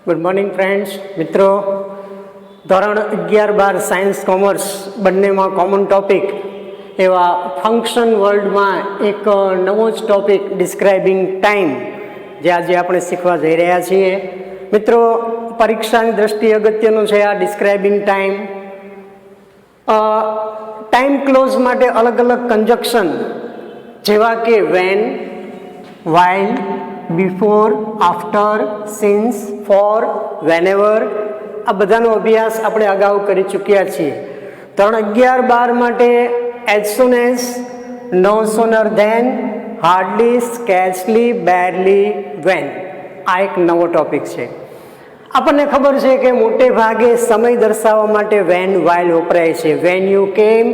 Good morning friends. મિત્રો, ધોરણ 11-12 science commerce બંનેમાં કોમન ટોપિક એવા ફંક્શન વર્લ્ડમાં એક નવો જ ટોપિક ડિસ્ક્રાઇબિંગ ટાઈમ જે આજે આપણે શીખવા જઈ રહ્યા છીએ. મિત્રો, પરીક્ષાની દ્રષ્ટિએ અગત્યનું છે આ ડિસ્ક્રાઇબિંગ ટાઈમ. ટાઈમ ક્લોઝ માટે અલગ અલગ કન્જક્શન જેવા કે when, while, before, after, since, for, whenever, આ બધાનો અભ્યાસ આપણે અગાઉ કરી ચૂક્યા છીએ. ધોરણ 11-12 માટે એઝ સૂન એઝ, નો સોનર than, hardly, scarcely, barely, van, આ એક નવો ટોપિક છે. આપણને ખબર છે કે મોટે ભાગે સમય દર્શાવવા માટે વેન, વાઇલ વપરાય છે. વેન યુ કેમ,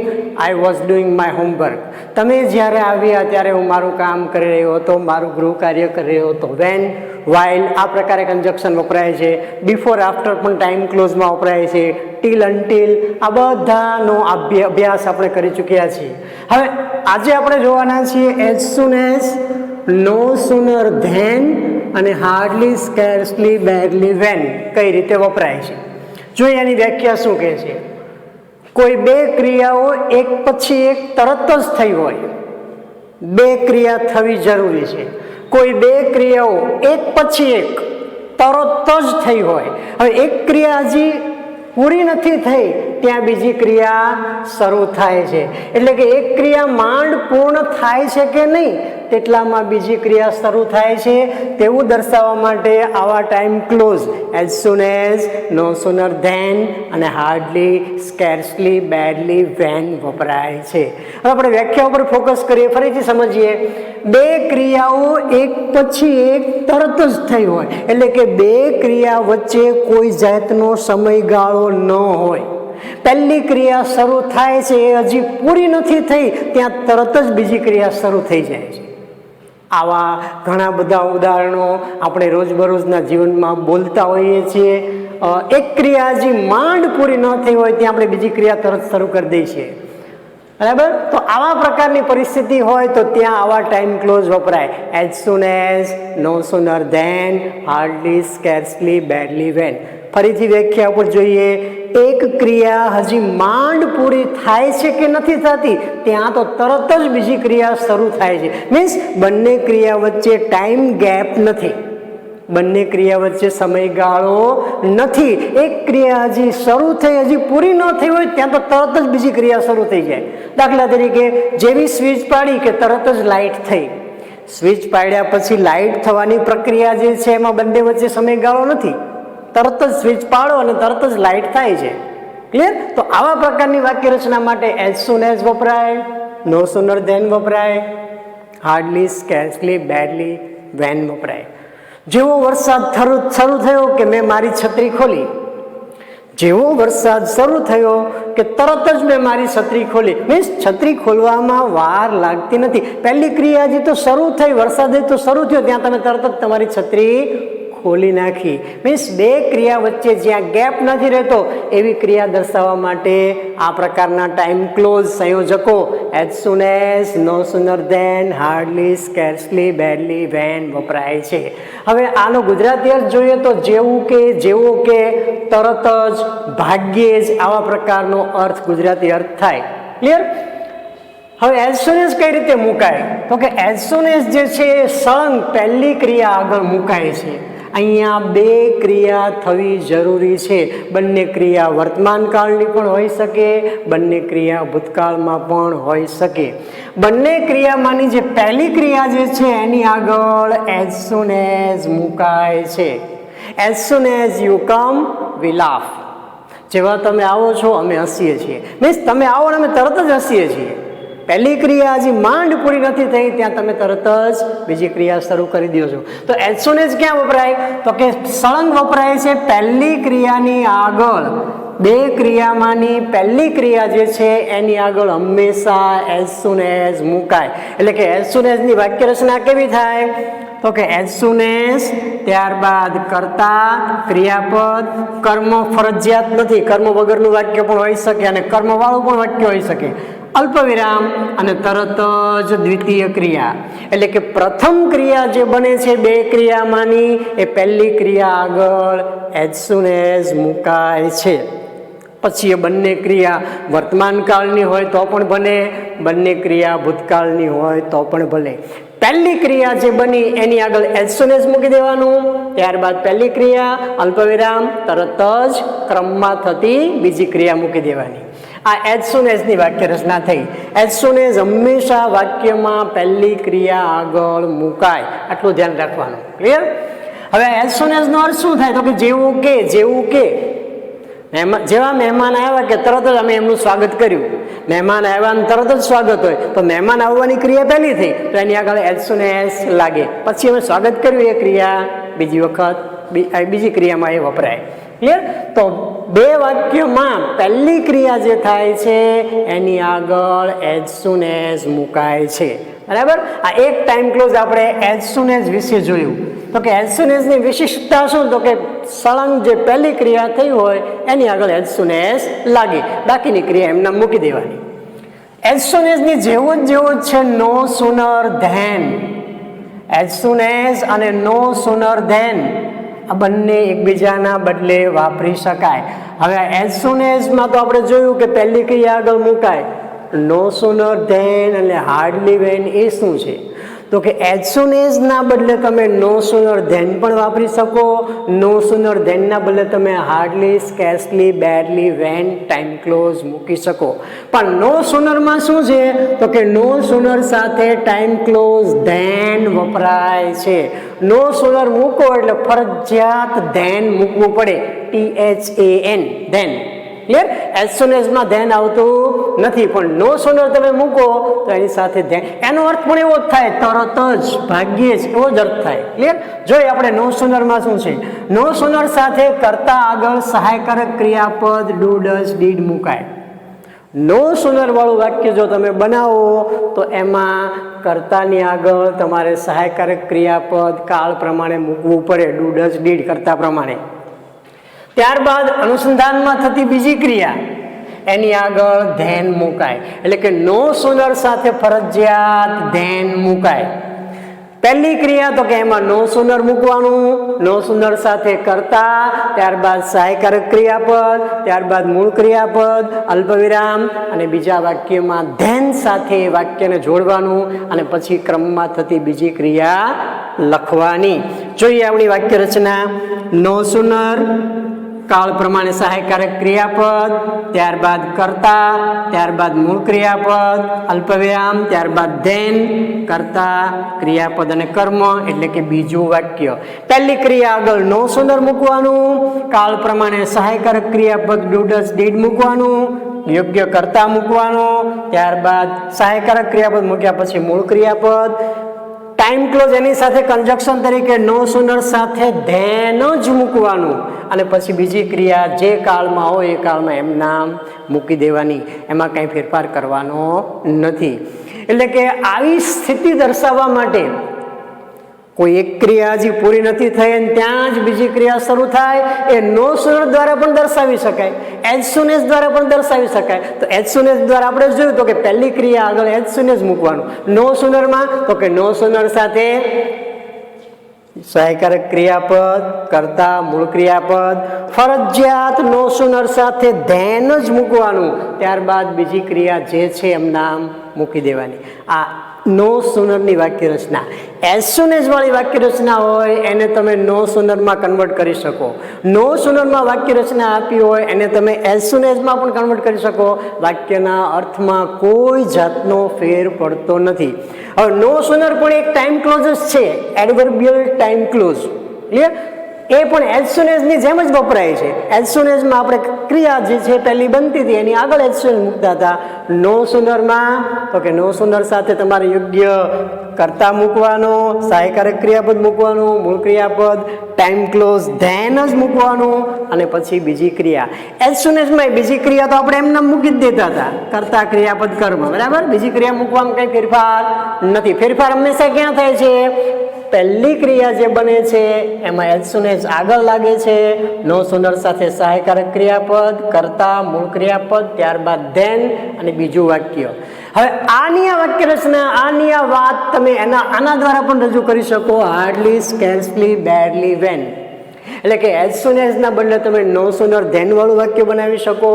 I was doing my homework. તમે જ્યારે આવ્યા ત્યારે હું મારું કામ કરી રહ્યો હતો, મારું ગૃહ કાર્ય કરી રહ્યો હતો. વેન, વાઇલ આ પ્રકારે કન્જક્શન વપરાય છે. બિફોર, આફ્ટર પણ ટાઈમ ક્લોઝમાં વપરાય છે. ટીલ, અનટીલ, આ બધાનો અભ્યાસ આપણે કરી ચૂક્યા છીએ. હવે આજે આપણે જોવાના છીએ as soon as, no sooner than અને હાર્ડલી, સ્કેર્સલી, બેરલી, વેન કઈ રીતે વપરાય છે. જોઈએ એની વ્યાખ્યા શું કહે છે. કોઈ બે ક્રિયાઓ એક પછી એક તરત જ થઈ હોય, બે ક્રિયા થવી જરૂરી છે. કોઈ બે ક્રિયાઓ એક પછી એક તરત જ થઈ હોય. હવે એક ક્રિયા હજી પૂરી નથી થઈ ત્યાં બીજી ક્રિયા શરૂ થાય છે. એટલે કે એક ક્રિયા માંડ પૂર્ણ થાય છે કે નહીં તેટલામાં બીજી ક્રિયા શરૂ થાય છે. તેવું દર્શાવવા માટે આવા time clause as soon as, no sooner than અને હાર્ડલી, સ્કેર્સલી, બેરલી, વેન વપરાય છે. હવે આપણે વ્યાખ્યા ઉપર ફોકસ કરીએ, ફરીથી સમજીએ. બે ક્રિયાઓ એક પછી એક તરત જ થઈ હોય, એટલે કે બે ક્રિયા વચ્ચે કોઈ જાતનો સમયગાળો ન હોય. પહેલી ક્રિયા શરૂ થાય છે એ હજી પૂરી નથી થઈ ત્યાં તરત જ બીજી ક્રિયા શરૂ થઈ જાય છે. આવા ઘણા બધા ઉદાહરણો આપણે રોજબરોજના જીવનમાં બોલતા હોઈએ છીએ. એક ક્રિયા હજી માંડ પૂરી ન થઈ હોય ત્યાં આપણે બીજી ક્રિયા તરત શરૂ કરી દઈએ છીએ. બરાબર? તો આવા પ્રકારની પરિસ્થિતિ હોય તો ત્યાં આવા ટાઈમ ક્લોઝ વપરાય. As soon as, no sooner than, hardly, scarcely, barely, when. ફરીથી વ્યાખ્યા ઉપર જોઈએ. એક ક્રિયા હજી માંડ પૂરી થાય છે કે નથી થતી ત્યાં તો તરત જ બીજી ક્રિયા શરૂ થાય છે. મીન્સ બંને ક્રિયા વચ્ચે ટાઈમ ગેપ નથી, બંને ક્રિયા વચ્ચે સમયગાળો નથી. એક ક્રિયા હજી શરૂ થઈ, હજી પૂરી ન થઈ હોય ત્યાં તો તરત જ બીજી ક્રિયા શરૂ થઈ જાય. દાખલા તરીકે, જેવી સ્વિચ પાડી કે તરત જ લાઇટ થઈ. સ્વિચ પાડ્યા પછી લાઇટ થવાની પ્રક્રિયા જે છે એમાં બંને વચ્ચે સમયગાળો નથી. તરત જ સ્વિચ પાડો અને તરત જ લાઇટ થાય છે. ક્લિયર? તો આવા પ્રકારની વાક્ય રચના માટે એઝ સૂન એઝ વપરાય, નો સુનર ધેન વપરાય, હાર્ડલી, સ્કેર્સલી, બેરલી, વેન વપરાય. જેવો વરસાદ શરૂ થયો કે મેં મારી છત્રી ખોલી, જેવો વરસાદ શરૂ થયો કે તરત જ મેં મારી છત્રી ખોલી. મીન્સ છત્રી ખોલવામાં વાર લાગતી નથી. પહેલી ક્રિયા હજી તો શરૂ થઈ, વરસાદ તો શરૂ થયો ત્યાં તમે તરત જ તમારી છત્રી ખોલી નાખી. મીન્સ બે ક્રિયા વચ્ચે જ્યાં ગેપ નથી રહેતો એવી ક્રિયા દર્શાવવા માટે આ પ્રકારના ટાઈમ ક્લોઝ સંયોજકો as soon as, no sooner than, hardly, scarcely, barely, when વપરાય છે. હવે આનો ગુજરાતી અર્થ જોઈએ તો જેવું કે, જેવો કે, તરત જ, ભાગ્યે જ, આવા પ્રકારનો અર્થ ગુજરાતી અર્થ થાય. ક્લિયર? હવે એઝ સૂન એઝ કઈ રીતે મુકાય? તો કે એઝ સૂન એઝ જે છે એ સળંગ પહેલી ક્રિયા આગળ મુકાય છે. અહીંયા બે ક્રિયા થવી જરૂરી છે. બંને ક્રિયા વર્તમાન કાળની પણ હોઈ શકે, બંને ક્રિયા ભૂતકાળમાં પણ હોઈ શકે. બંને ક્રિયામાંની જે પહેલી ક્રિયા જે છે એની આગળ એઝ સૂન એઝ મુકાય છે. As soon as you come, we laugh. જેવા તમે આવો છો અમે હસીએ છીએ. મીન્સ તમે આવો ને અમે તરત જ હસીએ છીએ. પહેલી ક્રિયા હજી માંડ પૂરી નથી થઈ ત્યાં તમે તરત જ બીજી ક્રિયા શરૂ કરી દો છો. તો એઝ સૂન એઝ ક્યાં વપરાય? તો કે સળંગ વપરાય છે પહેલી ક્રિયાની આગળ. બે ક્રિયામાંની પહેલી ક્રિયા જે છે એની આગળ હંમેશા એઝ સૂન એઝ મુકાય. એટલે કે એઝ સૂન એઝ ની વાક્ય રચના કેવી થાય? તો કે એઝ સૂન એઝ, ત્યારબાદ કર્તા, ક્રિયાપદ. કર્મ ફરજિયાત નથી, કર્મ વગરનું વાક્ય પણ હોઈ શકે અને કર્મવાળું પણ વાક્ય હોઈ શકે. અલ્પવિરામ અને તરત જ દ્વિતીય ક્રિયા. એટલે કે પ્રથમ ક્રિયા જે બને છે બે ક્રિયામાંની એ પહેલી ક્રિયા આગળ એઝ સૂન એઝ મુકાય છે. પછી એ બંને ક્રિયા વર્તમાન કાળની હોય તો પણ બને, બંને ક્રિયા ભૂતકાળની હોય તો પણ ભલે. પહેલી ક્રિયા જે બની એની આગળ એઝ સૂન એઝ મૂકી દેવાનું, ત્યારબાદ પહેલી ક્રિયા અલ્પવિરામ તરત જ ક્રમમાં થતી બીજી ક્રિયા મૂકી દેવાની. આ એઝ સૂન એઝની વાક્ય રચના થઈ. એઝ સૂન એઝ હંમેશા વાક્યમાં પહેલી ક્રિયા આગળ મુકાય, આટલું ધ્યાન રાખવાનું. ક્લિયર? હવે એઝ સૂન એઝનો અર્થ શું થાય? તો કે જેવું કે, જેવું કે જેવા મહેમાન આવ્યા કે તરત જ અમે એમનું સ્વાગત કર્યું. મહેમાન આવ્યા ને તરત જ સ્વાગત હોય તો મહેમાન આવવાની ક્રિયા પહેલી થઈ તો એની આગળ એઝ સૂન એઝ લાગે. પછી અમે સ્વાગત કર્યું એ ક્રિયા બીજી વખત બીજી ક્રિયામાં એ વપરાય. ક્લિયર? તો બે વાક્યમાં પહેલી ક્રિયા જે થાય છે એની આગળ એઝ સૂન એઝ મુકાય છે. બરાબર? આ એક ટાઈમ ક્લોઝ આપણે એઝ સૂન એઝ વિશે જોયું. તો કે એઝ સૂન એઝની વિશિષ્ટતા શું? તો કે સળંગ જે પહેલી ક્રિયા થઈ હોય એની આગળ એઝ સૂન એઝ લાગે, બાકીની ક્રિયા એમને મૂકી દેવાની. એઝ સૂન એઝની જેવું જ છે no sooner than. As soon as અને નો સુનર ધેન આ બંને એકબીજાના બદલે વાપરી શકાય. હવે એઝ સૂન એઝમાં તો આપણે જોયું કે પહેલી ક્રિયા આગળ મુકાય. નો સુનર ધેન અને હાર્ડલી વેન એ શું છે? તો કે એઝ સૂન એઝ ના બદલે તમે નો સુનર ધેન પણ વાપરી શકો, નો સુનર ધેન ના બદલે તમે hardly, scarcely, barely, when time clause મૂકી શકો. પણ નો સુનરમાં શું છે? તો કે નો સુનર સાથે ટાઈમ ક્લોઝ ધેન વપરાય છે. નો સુનર મૂકો એટલે ફરજિયાત ધેન મૂકવું પડે, THAN than. Clear? As soon એઝમાં ધેન આવતું નથી, પણ નો સુનર તમે મૂકો તો એની સાથે ધેન, એનો અર્થ પણ એવો જ થાય, તરત જ, ભાગ્યે જ, એવો જ અર્થ થાય. ક્લિયર? જોઈએ આપણે નો સુનરમાં શું છે. નો સુનર સાથે કરતા આગળ સહાયકારક ક્રિયાપદ ડુ, ડઝ, ડીડ મુકાય. નો સુનર વાળું વાક્ય જો તમે બનાવો તો એમાં કર્તાની આગળ તમારે સહાયકારક ક્રિયાપદ કાળ પ્રમાણે મૂકવું પડે, ડુ, ડઝ, ડીડ કરતા પ્રમાણે. ત્યારબાદ અનુસંધાનમાં થતી બીજી ક્રિયા એની આગળ ધેન મુકાય. એટલે કે નો સુનર સાથે ફરજિયાત ધેન મુકાય. પહેલી ક્રિયા તો કે એમાં નો સુનર મૂકવાનું, નો સુનર સાથે કરતા, ત્યારબાદ સહાયકારક ક્રિયાપદ, ત્યારબાદ મૂળ ક્રિયાપદ, અલ્પવિરામ અને બીજા વાક્યમાં ધેન સાથે વાક્યને જોડવાનું અને પછી ક્રમમાં થતી બીજી ક્રિયા લખવાની. જોઈએ આપણી વાક્ય રચના. નો સુનર, કાળ પ્રમાણે સહાયકારક ક્રિયાપદ, ત્યારબાદ કર્તા, ત્યારબાદ મૂળ ક્રિયાપદ, અલ્પવિરામ, ત્યારબાદ ધેન, કર્તા, ક્રિયાપદ અને કર્મ એટલે કે બીજું વાક્ય. પહેલી ક્રિયા આગળ નો સુનર મૂકવાનું, કાળ પ્રમાણે સહાયકારક ક્રિયાપદ ડુ, ડઝ, ડીડ મૂકવાનું, યોગ્ય કર્તા મૂકવાનું, ત્યારબાદ સહાયકારક ક્રિયાપદ મૂક્યા પછી મૂળ ક્રિયાપદ, ટાઈમ ક્લોઝ એની સાથે કન્જક્શન તરીકે નો સુનર સાથે ધેન જ મૂકવાનું અને પછી બીજી ક્રિયા જે કાળમાં હોય એ કાળમાં એમ નામ મૂકી દેવાની, એમાં કંઈ ફેરફાર કરવાનો નથી. એટલે કે આવી સ્થિતિ દર્શાવવા માટે કોઈ એક ક્રિયા હજી પૂરી નથી થઈ અને ત્યાં જ બીજી ક્રિયા શરૂ થાય, એ નો સુનર દ્વારા પણ દર્શાવી શકાય, એઝ સૂન એઝ દ્વારા પણ દર્શાવી શકાય. તો એઝ સૂન એઝ દ્વારા આપણે જોયું તો કે પહેલી ક્રિયા આગળ એઝ સૂન એઝ મૂકવાનું. નો સુનરમાં તો કે નો સુનર સાથે સહાયકારક ક્રિયાપદ, કર્તા, મૂળ ક્રિયાપદ, ફરજિયાત નો સુનર સાથે ધેન જ મૂકવાનું, ત્યારબાદ બીજી ક્રિયા જે છે એમ નામ મૂકી દેવાની. આ નો સુનરની વાક્ય રચના. એઝ સૂન એઝ વાળી વાક્ય રચના હોય એને તમે નો સુનરમાં કન્વર્ટ કરી શકો. નો સુનરમાં વાક્ય રચના આપી હોય એને તમે એઝ સૂન એઝમાં પણ કન્વર્ટ કરી શકો. વાક્યના અર્થમાં કોઈ જાતનો ફેર પડતો નથી. હવે નો સુનર પણ એક ટાઈમ ક્લોઝ જ છે, એડવર્બિયલ ટાઈમ ક્લોઝ. ક્લિયર? એ પણ એઝ સૂન એઝની જેમ જ વપરાય છે. એઝ સૂન એઝમાં આપણે ક્રિયા જે છે પહેલી બનતી હતી એની આગળ એઝ સૂન મૂકતા હતા. નો સુનરમાં તો કે નો સુનર સાથે તમારે યોગ્ય કર્તા મૂકવાનો, સહાયકારક ક્રિયાપદ મૂકવાનું, મૂળ ક્રિયાપદ, ટાઈમ ક્લોઝ ધેન જ મૂકવાનું અને પછી બીજી ક્રિયા. એઝ સૂન એઝમાં બીજી ક્રિયા તો આપણે એમને મૂકી જ દેતા હતા, કર્તા, ક્રિયાપદ, કર્મ. બરાબર? બીજી ક્રિયા મૂકવામાં કંઈ ફેરફાર નથી. ફેરફાર હંમેશા ક્યાં થાય છે? પહેલી ક્રિયા જે બને છે એમાં એઝ સૂન એઝ આગળ લાગે છે, નો સુનર સાથે સહાયકારક ક્રિયાપદ, કર્તા, મૂળ ક્રિયાપદ, ત્યારબાદ ધેન અને બીજું વાક્ય. હવે આની આ વાક્ય રચના, આની આ વાત તમે આના દ્વારા પણ રજૂ કરી શકો. Hardly, scarcely, barely, when. એટલે કે એઝ સૂન એઝ ના બદલે તમે નો સુનર ધેન વાળું વાક્ય બનાવી શકો.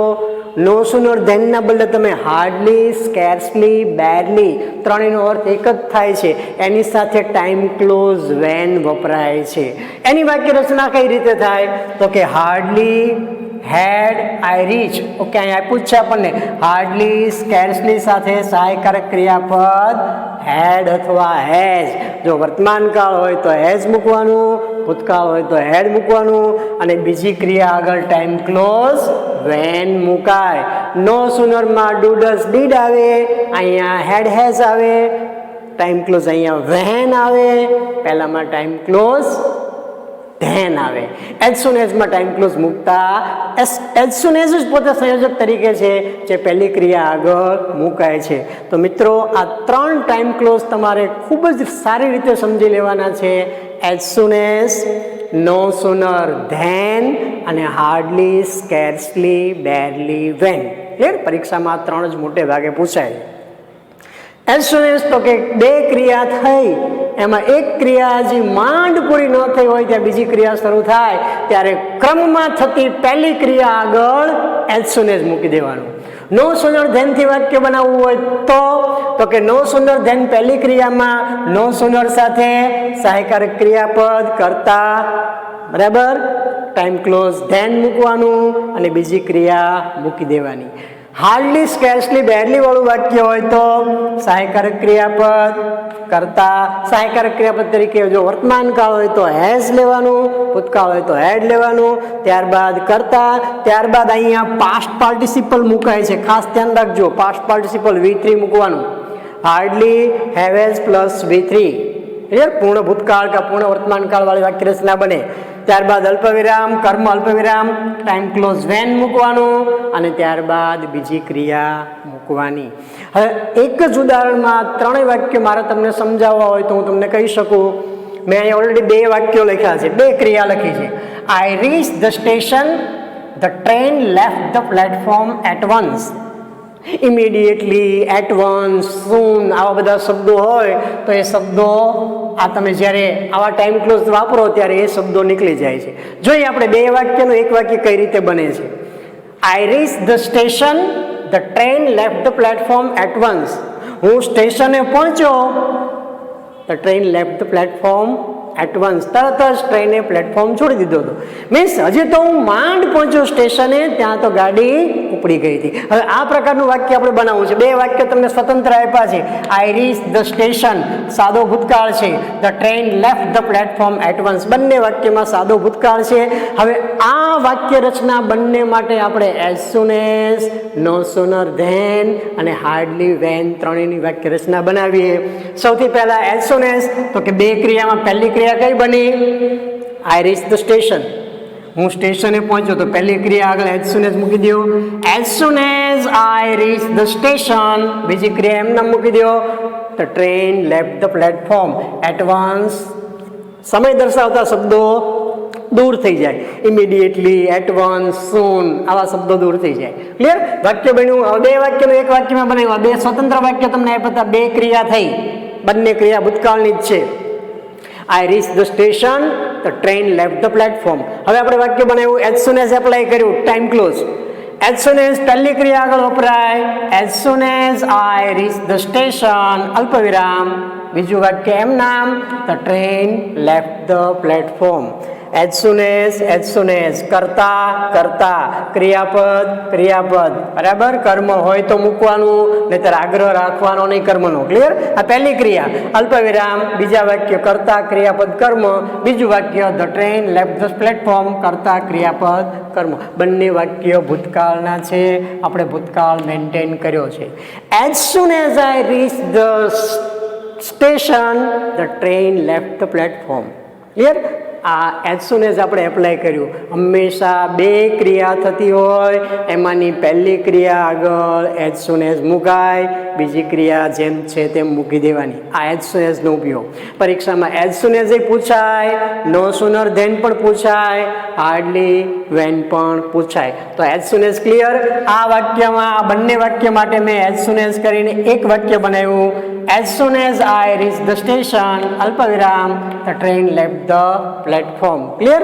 નો સુનર ધેન ના બદલે તમે હાર્ડલી, સ્કેર્સલી, બેરલી, ત્રણેયનો અર્થ એક જ થાય છે. એની સાથે ટાઈમ ક્લોઝ વેન વપરાય છે. એની વાક્ય રચના કઈ રીતે થાય? તો કે hardly, had, I reach. Okay, અહીંયા આપ્યું જ છે આપણને. હાર્ડલી, સ્કેર્સલી સાથે સહાયકારક ક્રિયાપદ હેડ અથવા હેઝ. જો વર્તમાન કાળ હોય તો હેઝ મૂકવાનું, ભૂતકાળ હોય તો હેડ મૂકવાનું, અને બીજી ક્રિયા આગળ ટાઈમ ક્લોઝ વેન મુકાય. નો સુનરમાં ડુ, ડઝ, ડીડ આવે, અહીંયા હેડ, હેઝ આવે. ટાઈમ ક્લોઝ અહીંયા વેન આવે, પહેલામાં ટાઈમ ક્લોઝ ધેન આવે. એઝ સૂન એઝમાં ટાઈમ ક્લોઝ મૂકતા એઝ સૂન એઝ જ પોતે સંયોજક તરીકે છે જે પહેલી ક્રિયા આગળ મુકાય છે. તો મિત્રો, આ ત્રણ ટાઈમ ક્લોઝ તમારે ખૂબ જ સારી રીતે સમજી લેવાના છે. As soon as, no sooner than અને hardly, scarcely, barely, van. Clear? પરીક્ષામાં ત્રણ જ મોટે ભાગે પૂછાય. એઝ સૂન એઝ તો કે બે ક્રિયા થઈ, એમાં એક ક્રિયા હજી માંડ પૂરી ન થઈ હોય ત્યાં બીજી ક્રિયા શરૂ થાય ત્યારે ક્રમમાં થતી પહેલી ક્રિયા આગળ એઝ સૂન એઝ મૂકી દેવાનું. નો સુનર ધેનથી વાક્ય બનાવવું હોય તો કે નો સુનર ધેન પહેલી ક્રિયામાં નો સુનર સાથે સહાયકારક ક્રિયાપદ, કર્તા, બરાબર, ટાઈમ ક્લોઝ ધેન મૂકવાનું અને બીજી ક્રિયા મૂકી દેવાની. હાર્ડલી, સ્કેર્સલી, બેરલી વાળું વાક્ય હોય તો સહાયકારક ક્રિયાપદ, કર્તા, સહાયકારક ક્રિયાપદ તરીકે જો વર્તમાન કાળ હોય તો હેઝ લેવાનું, ભૂતકાળ હોય તો હેડ લેવાનું, ત્યારબાદ કર્તા, ત્યારબાદ અહીંયા પાસ્ટ પાર્ટિસિપલ મુકાય છે. ખાસ ધ્યાન રાખજો, પાસ્ટ પાર્ટિસિપલ V3 મૂકવાનું. Hardly, have has plus V3. Clear? પૂર્ણ ભૂતકાળ કે પૂર્ણ વર્તમાન કાળ વાળી વાક્ય રચના બને. ત્યારબાદ અલ્પવિરામ, કર્મ, અલ્પવિરામ, ટાઈમ ક્લોઝ વેન મૂકવાનું અને ત્યારબાદ બીજી ક્રિયા મૂકવાની. હવે એક જ ઉદાહરણમાં ત્રણેય વાક્ય મારે તમને સમજાવવા હોય તો હું તમને કહી શકું. મેં અહીંયા ઓલરેડી બે વાક્યો લખ્યા છે, બે ક્રિયા લખી છે. I reach the station, the train left the platform at once. Immediately, at once, soon, આવા બધા શબ્દો હોય તો એ શબ્દો આ તમે જ્યારે આવા ટાઈમ ક્લોઝ વાપરો ત્યારે એ શબ્દો નીકળી જાય છે. જોઈએ આપણે બે વાક્યનું એક વાક્ય કઈ રીતે બને છે. I reach the station, the train left the platform at once. હું સ્ટેશને પહોંચ્યો, the train left the platform at once. તરત જ ટ્રેને પ્લેટફોર્મ છોડી દીધો હતો. મીન્સ હજી તો હું માંડ પહોંચ્યો સ્ટેશને, ત્યાં તો ગાડી ઉપડી ગઈ હતી. હવે આ પ્રકારનું વાક્ય આપણે બનાવવું છે. બે વાક્ય તમને સ્વતંત્ર આપ્યા છે. આઈ રીચ ધ સ્ટેશન સાદો ભૂતકાળ છે, the train left the platform at once બંને વાક્યમાં સાદો ભૂતકાળ છે. હવે આ વાક્ય રચના બંને માટે આપણે as soon as, no sooner than અને હાર્ડલી વેન ત્રણેયની વાક્ય રચના બનાવીએ. સૌથી પહેલા એઝ સૂન એઝ તો કે બે ક્રિયામાં પહેલી ક્રિયા કઈ બની? આઈ રીચ ધ સ્ટેશન. હું સ્ટેશને પહોંચ્યો તો પહેલી ક્રિયા આગળ એઝ સૂન એઝ મૂકી દો. As soon as I reach the station, બીજી ક્રિયા એમ નામ મૂકી દો. The train left the platform at once. સમય દર્શાવતા શબ્દો દૂર થઈ જાય. ઇમિડિયેટલી, એટ વન્સ, સૂન, આવા શબ્દો દૂર થઈ જાય. ક્લિયર? વાક્ય બન્યું. હવે બે વાક્યનું એક વાક્યમાં બનાવ્યું. બે સ્વતંત્ર વાક્ય તમને આપ્યા હતા, બે ક્રિયા થઈ, બંને ક્રિયા ભૂતકાળની જ છે. I reach the station, the train left the platform. હવે આપણે વાક્ય બનાવ્યું, એઝ સૂન એઝ એપ્લાય કર્યું, time clause. As soon as પહેલી ક્રિયા આગળ વપરાય. As soon as I reach the station, અલ્પવિરામ, બીજું વાક્ય એમ નામ, the train left the platform. As soon as, કરતા, કરતા, ક્રિયાપદ, ક્રિયાપદ, બરાબર. કર્મ હોય તો મૂકવાનું, નહીતર આગ્રહ રાખવાનો નહીં કર્મનો. ક્લિયર? આ પહેલી ક્રિયા, અલ્પવિરામ, બીજા વાક્ય કરતા, ક્રિયાપદ, કર્મ, બીજું વાક્ય the train left the platform, કરતા, ક્રિયાપદ, કર્મ. બંને વાક્ય ભૂતકાળના છે, આપણે ભૂતકાળ મેન્ટેન કર્યો છે. As soon as I reach the station, the train left the platform. Clear? આ એઝ સૂન એઝ આપણે એપ્લાય કર્યું. હંમેશા બે ક્રિયા થતી હોય એમાંની પહેલી ક્રિયા આગળ એઝ સૂન એઝ મુકાય, બીજી ક્રિયા જેમ છે તેમ મૂકી દેવાની. આ એઝ સુન એઝનો ઉપયોગ પરીક્ષામાં એઝ સુન એઝ પૂછાય, નો સુનર ધેન પણ પૂછાય, હાર્ડલી વેન પણ પૂછાય. તો એઝ સુન એઝ ક્લિયર. આ વાક્યમાં આ બંને વાક્ય માટે મેં એઝ સુન એઝ કરીને એક વાક્ય બનાવ્યું. As soon as I reach the station અલ્પવિરામ the train left the platform. Clear.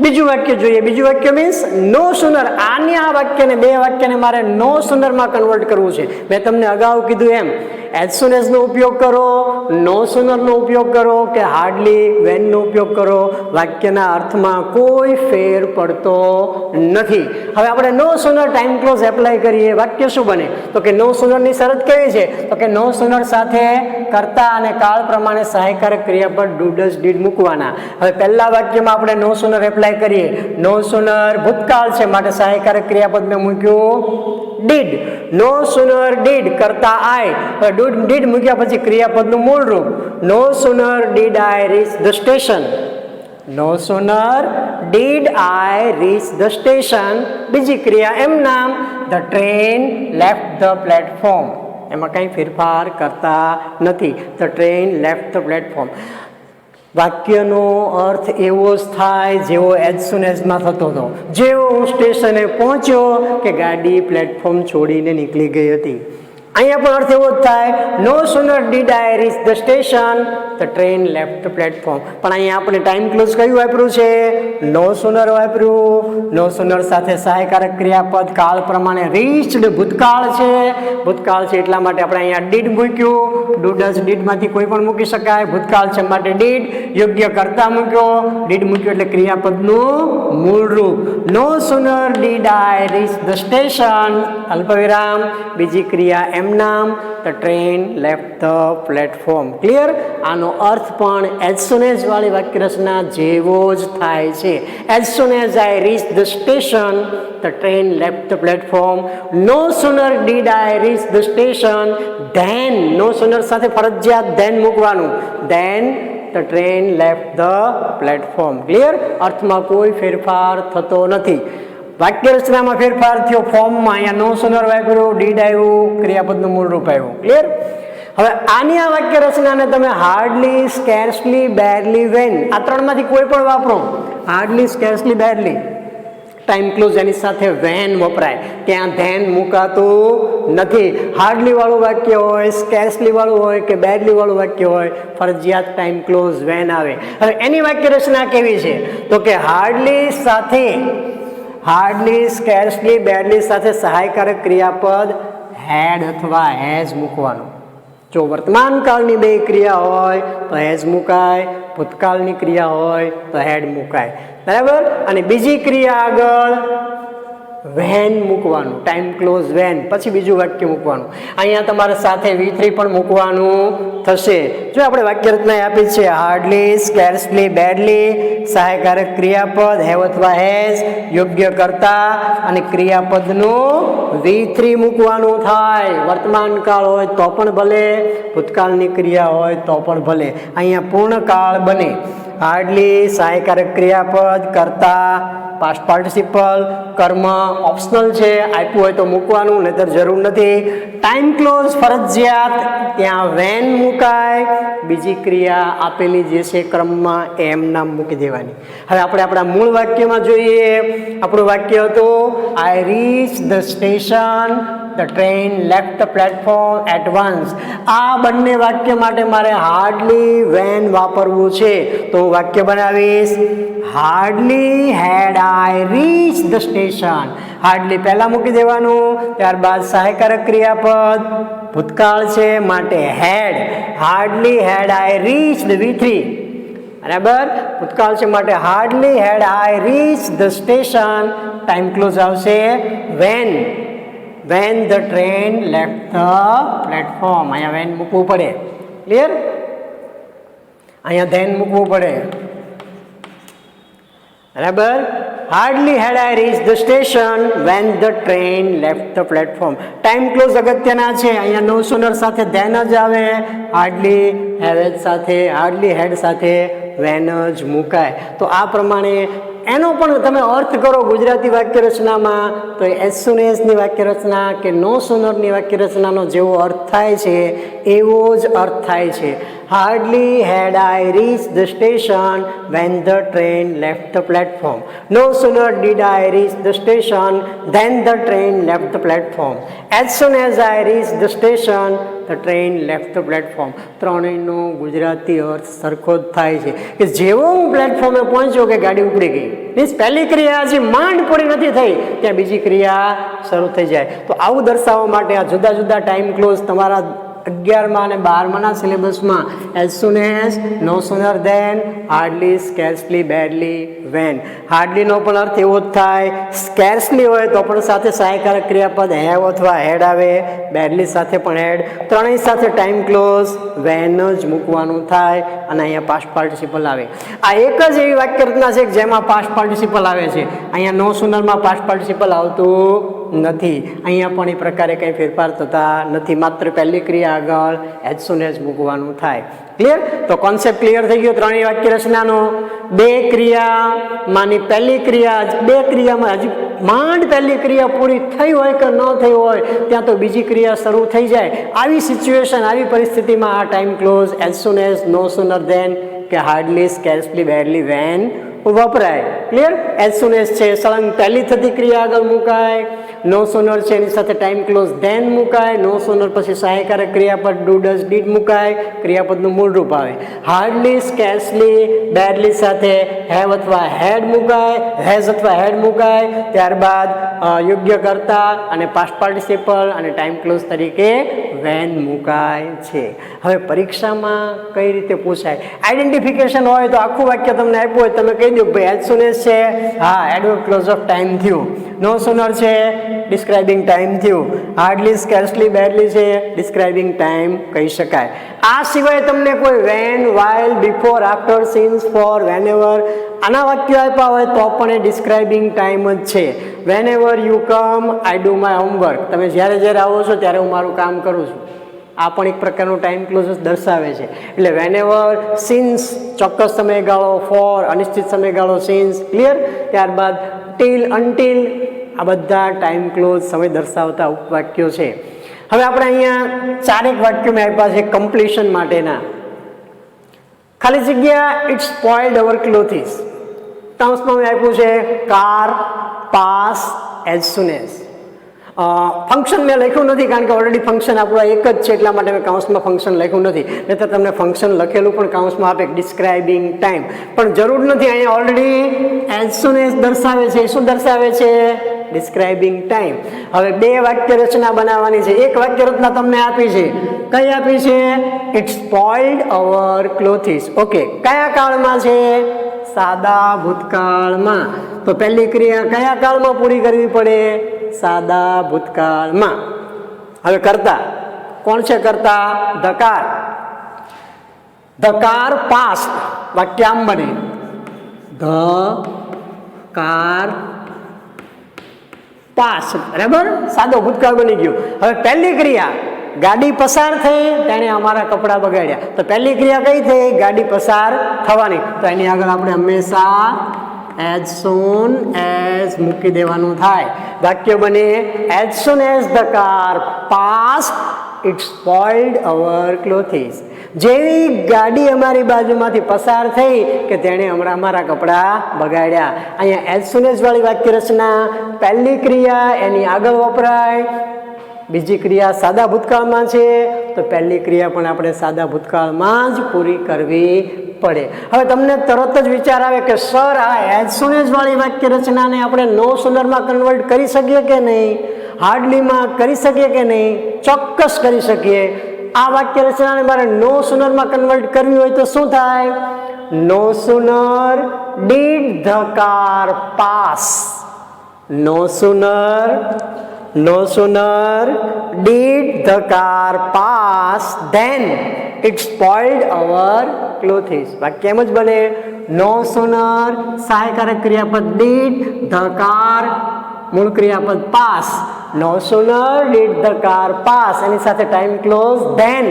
બીજું વાક્ય જોઈએ. બીજું વાક્ય મીન્સ નો સુનર. આની આ વાક્યને બે વાક્યને મારે નો સુનરમાં કન્વર્ટ કરવું છે. મેં તમને અગાઉ કીધું એમ એઝ સુન એઝનો ઉપયોગ કરો, નો સુનરનો ઉપયોગ કરો કે હાર્ડલી વેનનો ઉપયોગ કરો, વાક્યના અર્થમાં કોઈ ફેર પડતો નથી. હવે આપણે નો સુનર ટાઈમ ક્લોઝ એપ્લાય કરીએ. વાક્ય શું બને? તો કે નો સુનરની શરત કેવી છે? તો કે નો સુનર સાથે કર્તા અને કાળ પ્રમાણે સહાયકારક ક્રિયાપદ ડુ ડઝ ડીડ મૂકવાના. હવે પહેલા વાક્યમાં આપણે નો સુનર એપ્લાય કરીએ. નો સુનર ભૂતકાળ છે માટે સહાયકારક ક્રિયાપદ મેં મૂક્યું ડીડ. નો સુનર ડીડ કરતા આય. હવે ડીડ મૂક્યા પછી ક્રિયાપદનું મૂળ રૂપ no sooner did I reach the station. No sooner did I reach the station. બીજી ક્રિયા એમ નામ the train left the platform. એમાં કંઈ ફેરફાર કરતા નથી. The train left the platform. વાક્યનો અર્થ એવો જ થાય જેવો એઝ સુન એઝમાં થતો હતો. જેવો હું સ્ટેશને પહોંચ્યો કે ગાડી પ્લેટફોર્મ છોડીને નીકળી ગઈ હતી. અહીંયા પણ અર્થ એવો જ થાય. No sooner did I reach the station the train left the platform. પણ અહીંયા આપણે ટાઈમ ક્લોઝ કયું વાપર્યું છે? નો સુનર વાપર્યું. નો સુનર સાથે સહાયકારક ક્રિયાપદ કાળ પ્રમાણે રીચ્ડ ભૂતકાળ છે. ભૂતકાળ છે એટલા માટે આપણે અહીંયા ડીડ મૂક્યું. ડુ ડઝ ડીડમાંથી કોઈ પણ મૂકી શકાય. ભૂતકાળ છે માટે ડીડ. યોગ્ય કર્તા મૂક્યો. ડીડ મૂક્યો એટલે ક્રિયાપદનું મૂળ રૂપ. No sooner did I reach the station અલ્પવિરામ. બીજી ક્રિયા એમ નામ the train left the platform. Clear. આનો અર્થ પણ એઝ સુન એઝ વાળી વાક્ય રચના જેવો જ થાય છે. As soon as I reach the station the train left the platform. No sooner did I reach the station then. No sooner સાથે ફરજિયાત ધેન મૂકવાનું. Then the train left the platform. Clear. અર્થમાં કોઈ ફેરફાર થતો નથી. વાક્ય રચનામાં ફેરફાર થયો ફોર્મમાં. અહીંયા નો સુનર વાપર્યું, ડીડ આવ્યું, ક્રિયાપદનું મૂળ રૂપ આવ્યું. ક્લિયર. હવે આની આ વાક્ય રચનાને તમે હાર્ડલી, સ્કેર્સલી, બેરલી, વેન આ ત્રણમાંથી કોઈ પણ વાપરો. Hardly, scarcely, barely. Time clause એની સાથે વેન વપરાય. ત્યાં ધેન મુકાતું નથી. હાર્ડલી વાળું વાક્ય હોય, સ્કેર્સલી વાળું હોય કે બેરલી વાળું વાક્ય હોય, ફરજિયાત ટાઈમ ક્લોઝ વેન આવે. હવે એની વાક્ય રચના કેવી છે? તો કે હાર્ડલી સાથે હાર્ડલી, સ્કેર્સલી, બેરલી સાથે સહાયકારક ક્રિયાપદ હેડ અથવા હેઝ મૂકવાનું. જો વર્તમાન કાળની બે ક્રિયા હોય તો હેઝ મુકાય, ભૂતકાળની ક્રિયા હોય તો હેડ મુકાય. બરાબર. અને બીજી ક્રિયા આગળ વેન મૂકવાનું. Time clause when. પછી બીજું વાક્ય મૂકવાનું. અહીંયા તમારે સાથે V3 પણ મૂકવાનું થશે. જો આપણે વાક્ય રચના આપી છે હાર્ડલી, સ્કેર્સલી, બેરલી, સહાયકારક ક્રિયાપદ હેવ અથવા હેઝ, યોગ્ય કર્તા અને ક્રિયાપદનું V3 મૂકવાનું થાય. વર્તમાન કાળ હોય તો પણ ભલે, ભૂતકાળની ક્રિયા હોય તો પણ ભલે. અહીંયા પૂર્ણ કાળ બને. હાર્ડલી સહાયકારક ક્રિયાપદ, કર્તા, પાસ્ટ પાર્ટિસિપલ, કર્મ ઓપ્શનલ છે. આપ્યું હોય તો મૂકવાનું, નહીંતર જરૂર નથી. ટાઈમ ક્લોઝ ફરજિયાત. ત્યાં વેન મુકાય. બીજી ક્રિયા આપેલી જે છે ક્રમમાં એમ નામ મૂકી દેવાની. હવે આપણે આપણા મૂળ વાક્યમાં જોઈએ. આપણું વાક્ય હતું I reach the station the train left the platform at once. આ બંને વાક્ય માટે મારે હાર્ડલી વેન વાપરવું છે. તો હું વાક્ય બનાવીશ hardly had I reach the station. Hardly પહેલા મૂકી દેવાનું. ત્યારબાદ સહાયકારક ક્રિયાપદ ભૂતકાળ છે માટે had. Hardly had I reach the V3. બરાબર. ભૂતકાળ છે માટે hardly had I reach the station. Time clause આવશે when. When the train left the platform. અહીંયા વેન મૂકવું પડે. ક્લિયર. અહીંયા ધેન મૂકવું પડે. બરાબર. Hardly had I reach the station when the train left the platform. Time close અગત્યના છે. અહીંયા નો સુનર સાથે ધેન જ આવે. હાર્ડલી હેડ સાથે, હાર્ડલી હેડ સાથે વેન જ મુકાય. તો આ પ્રમાણે એનો પણ તમે અર્થ કરો ગુજરાતી વાક્ય રચનામાં તો એઝ સૂન એઝની વાક્ય રચના કે નો સૂનરની વાક્ય રચનાનો જેવો અર્થ થાય છે એવો જ અર્થ થાય છે. Hardly had I reach the station when the train left the platform. No sooner did I reach the station than the train left the platform. As soon as I reach the station the train left the platform. ત્રણેયનો ગુજરાતી અર્થ સરખો જ થાય છે કે જેવો હું પ્લેટફોર્મે પહોંચ્યો કે ગાડી ઉપડી ગઈ. મીન્સ પહેલી ક્રિયા હજી માંડ પૂરી નથી થઈ ત્યાં બીજી ક્રિયા શરૂ થઈ જાય. તો આવું દર્શાવવા માટે આ જુદા જુદા ટાઈમ ક્લોઝ તમારા 11મા અને 12માના સિલેબસમાં as soon as, no sooner than, hardly, scarcely, barely, van. હાર્ડલીનો પણ અર્થ એવો જ થાય. સ્કેર્સલી હોય તો પણ સાથે સહાયકારક ક્રિયાપદ હેવ અથવા હેડ આવે. બેડલી સાથે પણ હેડ. ત્રણેય સાથે ટાઈમ ક્લોઝ વેન જ મૂકવાનું થાય અને અહીંયા પાસ્ટ પાર્ટિસિપલ આવે. આ એક જ એવી વાક્ય રચના છે કે જેમાં પાસ્ટ પાર્ટિસિપલ આવે છે. અહીંયા નો સૂનરમાં પાસ્ટ પાર્ટિસિપલ આવતું નથી. અહીંયા પણ એ પ્રકારે કંઈ ફેરફાર થતા નથી. માત્ર પહેલી ક્રિયા આગળ એઝ સૂન એઝ મૂકવાનું થાય. ક્લિયર? તો કોન્સેપ્ટ ક્લિયર થઈ ગયો ત્રણેય વાક્ય રચનાનો. બે ક્રિયામાંની પહેલી ક્રિયા, બે ક્રિયામાં હજી માંડ પહેલી ક્રિયા પૂરી થઈ હોય કે ન થઈ હોય ત્યાં તો બીજી ક્રિયા શરૂ થઈ જાય. આવી સિચ્યુએશન, આવી પરિસ્થિતિમાં આ time clause as soon as, no sooner than કે હાર્ડલી, સ્કેર્સલી, બેડલી, વેન વપરાય. ક્લિયર? એઝ સૂન એઝ છે સળંગ પહેલી થતી ક્રિયા આગળ મુકાય. નો સૂનર છે એની સાથે ટાઈમ ક્લોઝ ધેન મુકાય. નો સૂનર પછી સહાયકારક ક્રિયાપદ ડુ, ડઝ, ડીડ મુકાય. ક્રિયાપદનું મૂળ રૂપ આવે. હાર્ડલી, સ્કેર્સલી, બેડલી સાથે હેવ અથવા હેડ મુકાય, હેઝ અથવા હેડ મુકાય. ત્યારબાદ યોગ્ય કર્તા અને પાસ્ટ પાર્ટિસિપલ અને ટાઈમ ક્લોઝ તરીકે વેન મુકાય છે. હવે પરીક્ષામાં કઈ રીતે પૂછાય? આઈડેન્ટિફિકેશન હોય તો આખું વાક્ય તમને આપ્યું હોય તમે કહી દો ભાઈ એઝ સૂન એઝ છે, હા એડવર્બ ક્લોઝ ઓફ ટાઈમ થયું. નો સૂનર છે ડિસ્ક્રાઇબિંગ ટાઈમ થયું. હાર્ડલી, સ્કેર્સલી, બેડલી છે ડિસ્ક્રાઇબિંગ ટાઈમ કહી શકાય. આ સિવાય તમને કોઈ when, while, before, after, since, for, whenever આના વાક્યો આપ્યા હોય તો પણ એ ડિસ્ક્રાઇબિંગ ટાઈમ જ છે. Whenever you come I do my homework. તમે જ્યારે જ્યારે આવો છો ત્યારે હું મારું કામ કરું છું. આ પણ એક પ્રકારનું ટાઈમ ક્લોઝ દર્શાવે છે. એટલે વેનએવર, સિન્સ ચોક્કસ સમયગાળો, ફોર અનિશ્ચિત સમયગાળો, સિન્સ. ક્લિયર? ત્યારબાદ ટીલ, અનટીલ આ બધા ટાઈમ ક્લોઝ સમય દર્શાવતા ઉપવાક્યો છે. હવે આપણે અહીંયા ચારેક વાક્યો મેં આપ્યા છે કમ્પ્લીશન માટેના. ખાલી જગ્યા ઇટ્સ સ્પોઇલ્ડ અવર ક્લોથિસ. કૌંસમાં મેં આપ્યું છે car, pass, as soon as. Function મેં લખ્યું નથી કારણ કે ઓલરેડી ફંક્શન આપણું એક જ છે એટલા માટે મેં કાઉન્સમાં ફંક્શન લખ્યું નથી. નહીં તો તમને ફંક્શન લખેલું પણ કાઉન્સમાં આપે ડિસ્ક્રાઇબિંગ ટાઈમ, પણ જરૂર નથી. અહીંયા ઓલરેડી એઝ સૂન એઝ દર્શાવે છે. શું દર્શાવે છે? Describing time. હવે બે વાક્ય રચના બનાવવાની છે. એક વાક્ય રચના તમને આપી છે. કઈ આપી છે? It's spoiled our clothes. Okay, કયા કાળમાં છે? સાદા ભૂતકાળમાં. તો પહેલી ક્રિયા કયા કાળમાં પૂરી કરવી પડે? સાદા ભૂતકાળમાં. હવે કર્તા કોણ છે? કર્તા the car. The car passed. વાક્ય આમ બને ધ કાર પાસ. બરાબર? સાદો ભૂતકાળ બની ગયો. હવે પહેલી ક્રિયા ગાડી પસાર થઈ તેણે અમારા કપડાં બગાડ્યા. તો પહેલી ક્રિયા કઈ થઈ? ગાડી પસાર થવાની. તો એની આગળ આપણે હંમેશા એઝ સૂન એઝ મૂકી દેવાનું થાય. વાક્ય બને as soon as the car pass it spoiled our clothes. જેવી ગાડી અમારી બાજુમાંથી પસાર થઈ કે તેણે હમણાં અમારા કપડાં બગાડ્યા. અહીંયા એઝ સૂન એઝ વાળી વાક્ય રચના પહેલી ક્રિયા એની આગળ વપરાય. બીજી ક્રિયા સાદા ભૂતકાળમાં છે તો પહેલી ક્રિયા પણ આપણે સાદા ભૂતકાળમાં જ પૂરી કરવી પડે. હવે તમને તરત જ વિચાર આવે કે સર આ એઝ સૂન એઝ વાળી વાક્ય રચનાને આપણે નો સૂનરમાં કન્વર્ટ કરી શકીએ કે નહીં? હાર્ડલીમાં કરી શકીએ કે નહીં? ચોક્કસ કરી શકીએ. આ વાક્ય રચનાને મારે નો સૂનરમાં કન્વર્ટ કરવી હોય તો શું થાય? No sooner did the car pass. No sooner did the car pass than it spoiled our clothes. વાક્ય એમ જ બને. નો સૂનર સહાયકારક ક્રિયાપદ did, the car મૂળ ક્રિયાપદ pass. No sooner did the car pass એની સાથે ટાઈમ ક્લોઝ ધેન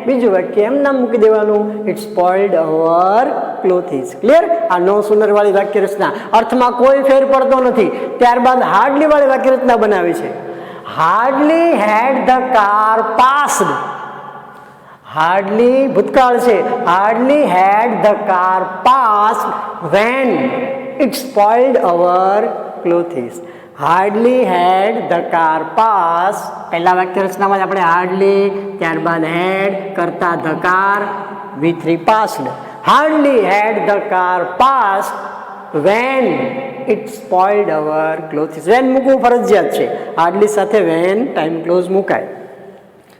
બીજું વાક્ય એમ નામ મૂકી દેવાનું. It spoiled our clothes. Clear? આ નો સુનર વાળી વાક્ય રચના અર્થમાં કોઈ ફેર પડતો નથી. ત્યારબાદ હાર્ડલી વાળી વાક્ય રચના બનાવી છે. Hardly had the car passed. Hardly ભૂતકાળ છે. Hardly had the car passed when it spoiled our clothes. Hardly had the car pass. પહેલા વાક્ય રચનામાં જ આપણે હાર્ડલી, ત્યારબાદ હેડ કરતા the car, V3 passed. Hardly had the car pass when it spoiled our clothes. When મૂકવું ફરજિયાત છે. હાર્ડલી સાથે વેન ટાઈમ ક્લોઝ મુકાય.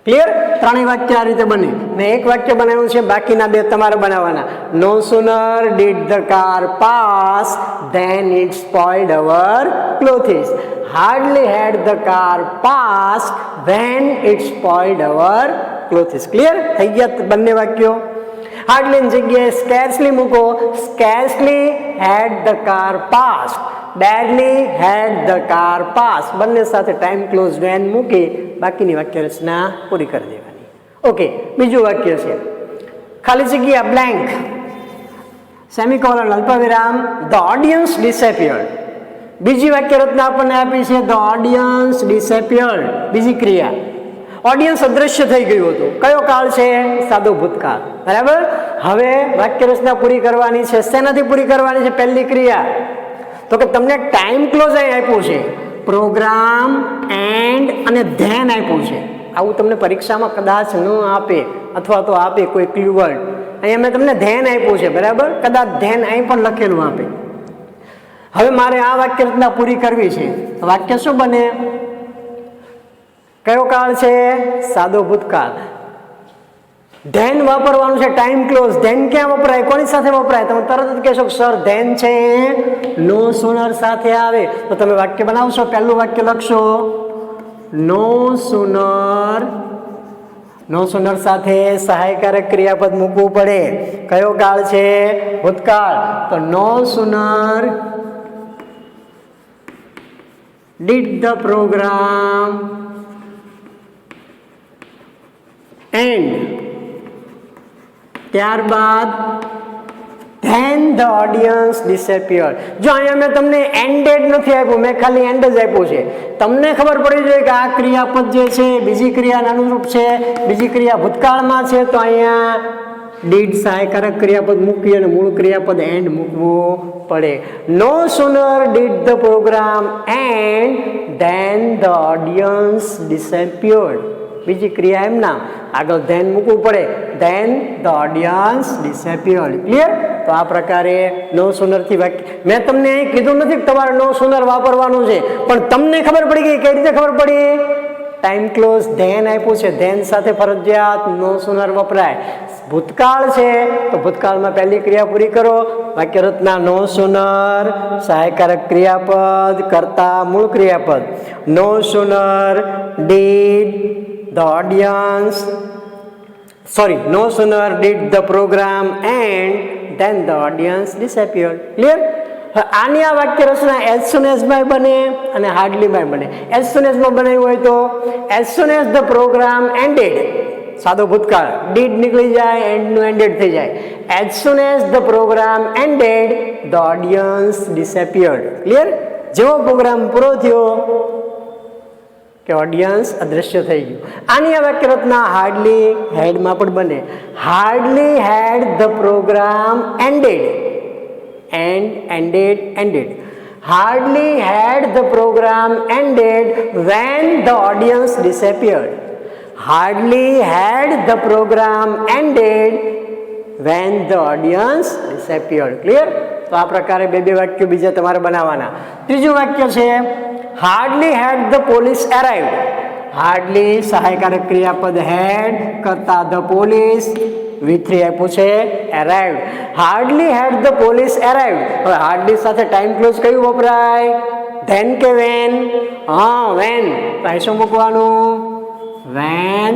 ક્લિયર? ત્રણેય વાક્ય આ રીતે બને. મેં એક વાક્ય બનાવ્યું છે, બાકીના બે તમારે બનાવવાના. No sooner did the car pass than it spoiled our clothes. Hardly had the car pass when it spoiled our clothes. Clear? થઈ ગયા બંને વાક્યો. હાર્ડલી ની જગ્યાએ સ્કેર્સલી મૂકો. Scarcely had the car pass. Barely had the car pass. બંને સાથે time clause van મૂકી બાકીની વાક્ય રચના પૂરી કરી દેવાની. ઓકે, બીજું વાક્ય છે ખાલી જગ્યા બ્લેન્ક, સેમિકોલન, અલ્પવિરામ. The audience disappeared. બીજી વાક્ય રચના આપણને આપી છે ધ ઓડિયન્સ ડિસેપિયર્ડ. બીજી ક્રિયા, ઓડિયન્સ અદ્રશ્ય થઈ ગયું હતું. કયો કાળ છે? સાદો ભૂતકાળ. બરાબર? હવે વાક્ય રચના પૂરી કરવાની છે. શેનાથી પૂરી કરવાની છે? પહેલી ક્રિયા તો કે તમને ટાઈમ ક્લોઝ અહીં આપ્યું છે, પ્રોગ્રામ, એન્ડ અને ધેન આપ્યું છે. આવું તમને પરીક્ષામાં કદાચ ન આપે અથવા તો આપે કોઈ કીવર્ડ. અહીંયા મેં તમને ધેન આપ્યું છે. બરાબર? કદાચ ધેન અહીં પણ લખેલું આપે. હવે મારે આ વાક્ય રચના પૂરી કરવી છે. વાક્ય શું બને? કયો કાળ છે? સાદો ભૂતકાળ. ધેન વાપરવાનું છે, ટાઈમ ક્લોઝ. ધેન ક્યાં વપરાય? કોની સાથે વપરાય? તમે તરત જ કહેશો સર ધેન છે નો સુનર સાથે આવે. તો તમે વાક્ય બનાવશો. પહેલું વાક્ય લખશો નો સુનર. નો સુનર સાથે સહાયકારક ક્રિયાપદ મૂકવું પડે. કયો કાળ છે? ભૂતકાળ. તો no sooner did the programme end, ત્યારબાદ ધેન ધ ઓડિયન્સ ડિસેપિયર્ડ. જો અહીંયા મેં તમને એન્ડેડ નથી આપ્યું, મેં ખાલી એન્ડ જ આપ્યું છે. તમને ખબર પડી જોઈએ કે આ ક્રિયાપદ જે છે બીજી ક્રિયાના અનુરૂપ છે, બીજી ક્રિયા ભૂતકાળમાં છે, તો અહીંયા ડીડ સહાયકારક ક્રિયાપદ મૂકી અને મૂળ ક્રિયાપદ એન્ડ મૂકવું પડે. No sooner did the programme end than the audience disappeared. બીજી ક્રિયા એમ ના, આગળ ધેન મૂકવું પડે. Than the audience disappeared. Clear? તો આ પ્રકારે નો સુનરથી વાક્ય. મેં તમને અહીં કીધું નથી કે તમારે નો સુનર વાપરવાનું છે, પણ તમને ખબર પડી ગઈ. કઈ રીતે ખબર પડી? ટાઈમ ક્લોઝ ધેન આપ્યું છે, ધેન સાથે ફરજિયાત નો સુનર વપરાય. ભૂતકાળ છે તો ભૂતકાળમાં પહેલી ક્રિયા પૂરી કરો. વાક્ય રચના નો સુનર, સહાયકારક ક્રિયાપદ, કર્તા, મૂળ ક્રિયાપદ. No sooner did the audience, no sooner did the program end then the audience disappeared. Clear? આની આ વાક્ય રચના as soon as માં બને અને hardly માં બને. as soon as માં બનાવ્યું હોય તો as soon as the program ended, સાદો ભૂતકાળ, did નીકળી જાય, end નું ended થઈ જાય. as soon as the program ended the audience disappeared. Clear? જેવો પ્રોગ્રામ પૂરો થયો કે ઓડિયન્સ અદ્રશ્ય થઈ ગયું. આની આ વાક્ય રચના હાર્ડલી હેડમાં પણ બને. Hardly had the programme ended, end ended ended. Hardly had the programme ended when the audience disappeared. Hardly had the programme ended when the audience disappeared. Clear? તો આ પ્રકારે બે વાક્યો બીજા તમારે બનાવવાના. ત્રીજું વાક્ય છે hardly had the police arrived. Hardly સહાયકારક ક્રિયાપદ હેડ કરતા ધ પોલીસ, V3 આપ્યું છે arrived. Hardly had the police arrived. હવે હાર્ડલી સાથે ટાઈમ ક્લોઝ કયું વપરાય? ધેન કે વેન? હા, વેન. તો અહીં શું મૂકવાનું? વેન.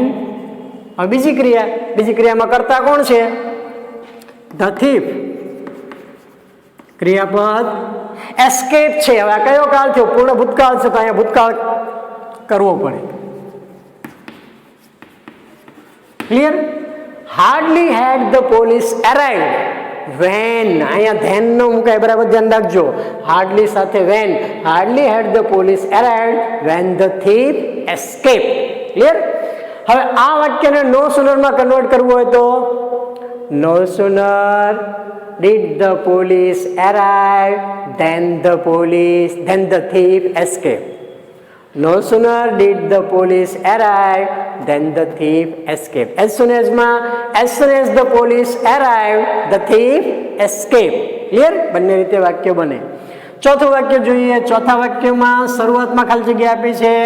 હવે બીજી ક્રિયામાં કરતા કોણ છે? The thief. ક્રિયાપદ એસ્કેપ છે. હવે આ કયો કાળ થયો? પૂર્ણ ભૂતકાળ છે, તો અહીંયા ભૂતકાળ કરવો પડે. Clear? Hardly had the police arrived. When, અહીંયા ધેન નો મુકાય, બરાબર ધ્યાન રાખજો. હાર્ડલી સાથે when, hardly had the police arrived when the thief escape. Clear? હવે આ વાક્યને નો સુનર માં કન્વર્ટ કરવું હોય તો no sooner did the police arrive than the thief escape. No sooner did the police arrive than the thief escaped. As soon as the police arrived, the thief escaped. Clear? બંને રીતે વાક્ય બને. ચોથું વાક્ય જોઈએ. ચોથા વાક્યમાં શરૂઆતમાં ખાલી જગ્યા આપી છે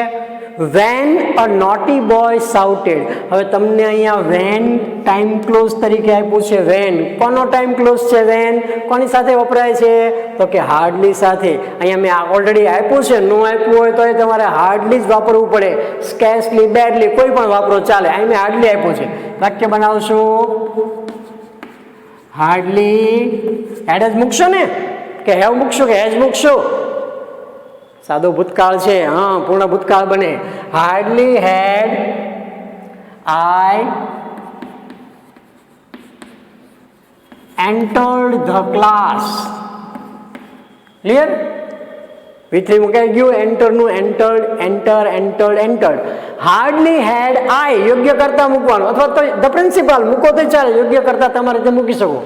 when a naughty boy shouted. હવે તમને અહીંયા when ટાઈમ ક્લોઝ તરીકે આપ્યું છે. when કોનો ટાઈમ ક્લોઝ છે? when કોની સાથે વપરાય છે? તો કે હાર્ડલી સાથે. અહીંયા મેં ઓલરેડી આપ્યું છે, નો આપ્યું હોય તો એ તમારે હાર્ડલી જ વાપરવું પડે. સ્કેર્સલી, બેડલી કોઈ પણ વાપરો ચાલે. અહીં મેં હાર્ડલી આપ્યું છે. વાક્ય બનાવશો હાર્ડલી. હેડ જ મૂકશો ને કે હેવ મૂકશો કે હેજ મૂકશો? સાદો ભૂતકાળ છે, હા, પૂર્ણ ભૂતકાળ બને. Hardly had I entered the class. Clear? V3 મુકાઈ ગયું. એન્ટર નું entered. હાર્ડલી હેડ આઈ યોગ્ય કરતા મૂકવાનું, અથવા તો ધ પ્રિન્સિપાલ મૂકો તો ચાલે, યોગ્ય કરતા તમારે તે મૂકી શકો.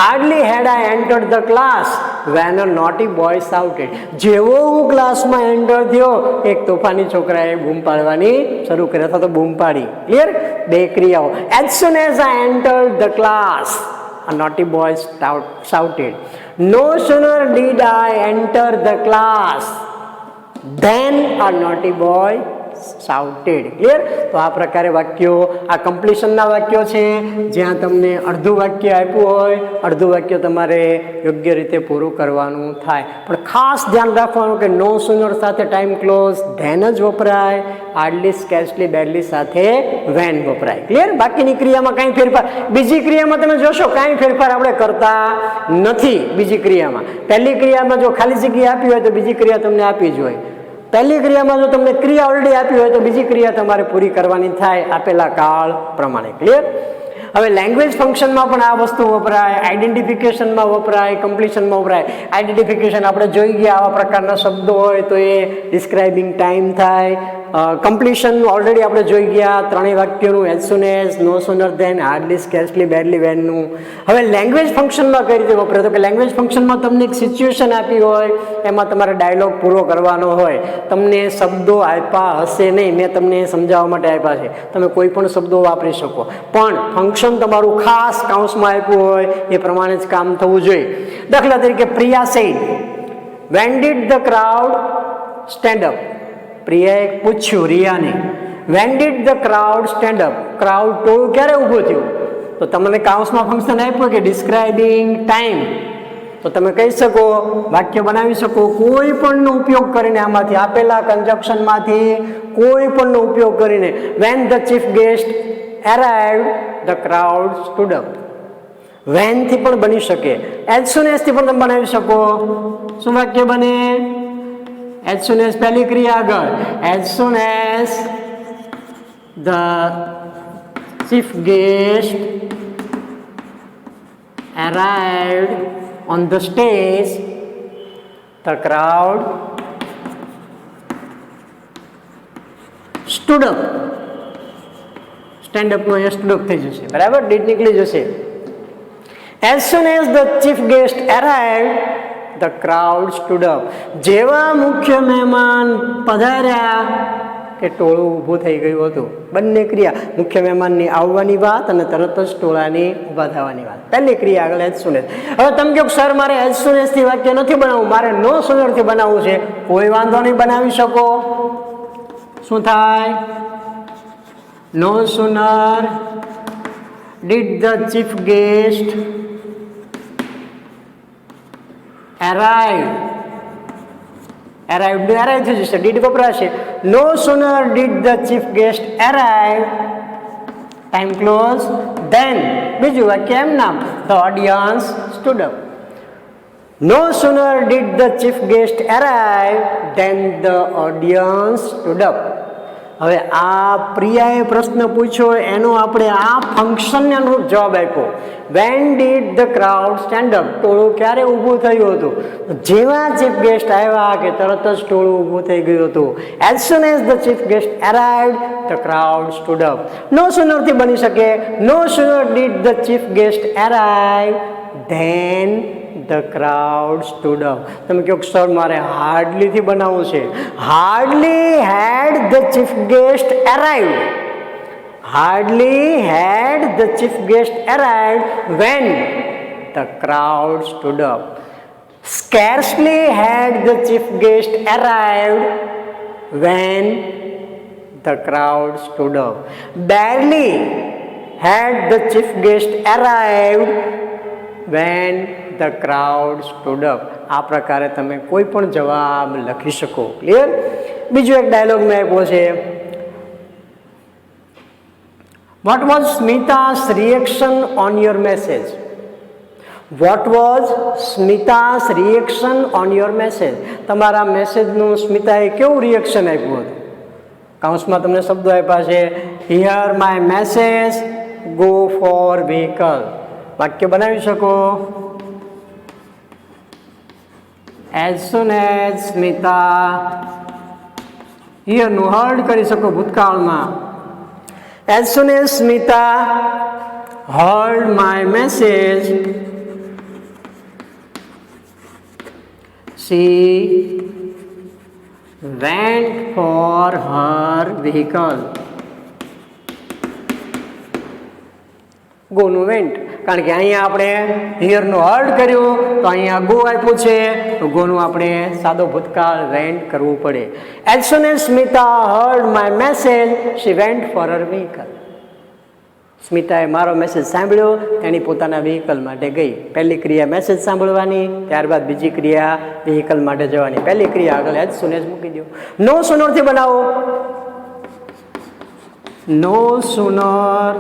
Hardly had I entered the class when a naughty boy shouted. જેવો હું ક્લાસમાં એન્ટર થયો, એક તોફાની છોકરાએ બૂમ પાડવાની શરૂ કરી અથવા તો બૂમ પાડી. ક્લિયર? બે ક્રિયાઓ. As soon as I entered the class a naughty boy shouted. No sooner did I enter the class than a naughty boy shouted. Clear? તો આ પ્રકારે વાક્યો, આ કમ્પ્લીશનના વાક્યો છે, જ્યાં તમને અડધું વાક્ય આપ્યું હોય, અડધું વાક્ય તમારે યોગ્ય રીતે પૂરું કરવાનું થાય. પણ ખાસ ધ્યાન રાખવાનું કે નો સુનર સાથે ટાઈમ ક્લોઝ ધેન જ વપરાય, હાર્ડલી, સ્કેર્સલી, બેડલી સાથે વેન વપરાય. ક્લિયર? બાકીની ક્રિયામાં કાંઈ ફેરફાર, બીજી ક્રિયામાં તમે જોશો કાંઈ ફેરફાર આપણે કરતા નથી. બીજી ક્રિયામાં, પહેલી ક્રિયામાં જો ખાલી જગ્યા આપી હોય તો બીજી ક્રિયા તમને આપી જ હોય. પહેલી ક્રિયામાં જો તમને ક્રિયા ઓલરેડી આપી હોય તો બીજી ક્રિયા તમારે પૂરી કરવાની થાય આપેલા કાળ પ્રમાણે. ક્લિયર? હવે લેંગ્વેજ ફંક્શનમાં પણ આ વસ્તુ વપરાય, આઈડેન્ટિફિકેશનમાં વપરાય, કમ્પ્લીશનમાં વપરાય. આઈડેન્ટિફિકેશન આપણે જોઈ ગયા, આવા પ્રકારના શબ્દો હોય તો એ ડિસ્ક્રાઇબિંગ ટાઈમ થાય. કમ્પ્લીશન ઓલરેડી આપણે જોઈ ગયા, ત્રણેય વાક્યોનું as soon as, no sooner than, hardly, scarcely, badly, વેનનું. હવે લેંગ્વેજ ફંક્શનમાં કઈ રીતે વપરાય? તો કે લેંગ્વેજ ફંક્શનમાં તમને એક સિચ્યુએશન આપી હોય, એમાં તમારે ડાયલોગ પૂરો કરવાનો હોય. તમને શબ્દો આપ્યા હશે નહીં, મેં તમને સમજાવવા માટે આપ્યા છે, તમે કોઈ પણ શબ્દો વાપરી શકો, પણ ફંક્શન તમારું ખાસ કાઉન્સમાં આપ્યું હોય એ પ્રમાણે જ કામ થવું જોઈએ. દાખલા તરીકે Priya said, when did the crowd stand up. પ્રિયાએ પૂછ્યું રિયાને, when did the crowd stand up, crowd ટોળું ક્યારે ઊભું થયું? તો તમને કાઉન્સમાં ફંક્શન આપ્યું કે ડિસ્ક્રાઇબિંગ ટાઈમ, તો તમે કહી શકો, વાક્ય બનાવી શકો કોઈ પણનો ઉપયોગ કરીને, આમાંથી આપેલા કન્જક્શનમાંથી કોઈ પણનો ઉપયોગ કરીને. When the chief guest arrived the crowd stood up. When થી પણ બની શકે, એઝ સુન એઝ થી પણ તમે બનાવી શકો. શું વાક્ય બને? એઝ સુન એઝ પહેલી ક્રિયા આગળ, as soon as the chief guest arrived on the stage, the crowd stood up. Stand અપનો અહીંયા સ્ટુડ અપ થઈ જશે, બરાબર, ડીડ નીકળી જશે. As soon as the chief guest arrived, the crowd stood up. જેવા મુખ્ય મહેમાન પધાર્યા કે ટોળું ઊભું થઈ ગયું હતું. બંને ક્રિયા, મુખ્ય મહેમાનની આવવાની વાત અને તરત જ ટોળાની ઊભા થવાની વાત. પહેલી ક્રિયા આગળ એઝ સુન એઝ. હવે તમે કહો સર મારે એઝ સુન એઝ થી વાક્ય નથી બનાવવું, મારે નો સુનર થી બનાવવું છે. કોઈ વાંધો નહીં, બનાવી શકો. શું થાય? No sooner did the chief guest arrive થઈ જશે, did વપરાશે. No sooner did the chief guest arrive, time close, then બીજું વાક્ય એમ નામ, the audience stood up. No sooner did the chief guest arrive than the audience stood up. હવે આ પ્રિયાએ પ્રશ્ન પૂછ્યો એનો આપણે આ ફંક્શનને અનુરૂપ જવાબ આપ્યો. Van did the crowd stand up? ટોળું ક્યારે ઊભું થયું હતું? જેવા ચીફ ગેસ્ટ આવ્યા કે તરત જ ટોળું ઊભું થઈ ગયું હતું. As soon as the chief guest arrived the crowd stood up. No સુનરથી બની શકે. No sooner did the chief guest arrive than the crowd stood up. તમે કહો સર મારે હાર્ડલીથી બનાવવું છે. Hardly had the chief guest arrived. Hardly had the chief guest arrived when the crowd stood up. Scarcely had the chief guest arrived when the crowd stood up. Barely had the chief guest arrived when the crowd stood up. આ પ્રકારે તમે કોઈ પણ જવાબ લખી શકો. Clear? બીજો એક ડાયલોગ મેં આપ્યો છે. What was Smita's reaction on your message? What was Smita's reaction on your message? તમારા મેસેજનું સ્મિતાએ કેવું રિએક્શન આપ્યું હતું? કાઉન્સમાં તમને શબ્દો આપ્યા છે. Hear my message, go for vehicle. વાક્ય બનાવી શકો. એઝ સુન એઝ સ્મિતા, હિયરનું હર્ડ કરી શકો ભૂતકાળમાં. As soon as Smita heard my message, she went for her vehicle. Go નું went, કારણ કે અહીંયા આપણે હિયરનું હર્ડ કર્યું તો અહીંયા ગો આપ્યું છે તો ગોનું આપણે સાદો ભૂતકાળ વેન્ટ કરવું પડે. As soon as Smita heard my message, she went for her vehicle. સ્મિતાએ મારો મેસેજ સાંભળ્યો, એની પોતાના વ્હીકલ માટે ગઈ. પહેલી ક્રિયા મેસેજ સાંભળવાની, ત્યારબાદ બીજી ક્રિયા વ્હીકલ માટે જવાની. પહેલી ક્રિયા આગળ એઝ સુન એઝ મૂકી દો. નો સુનરથી બનાવો. નો સુનર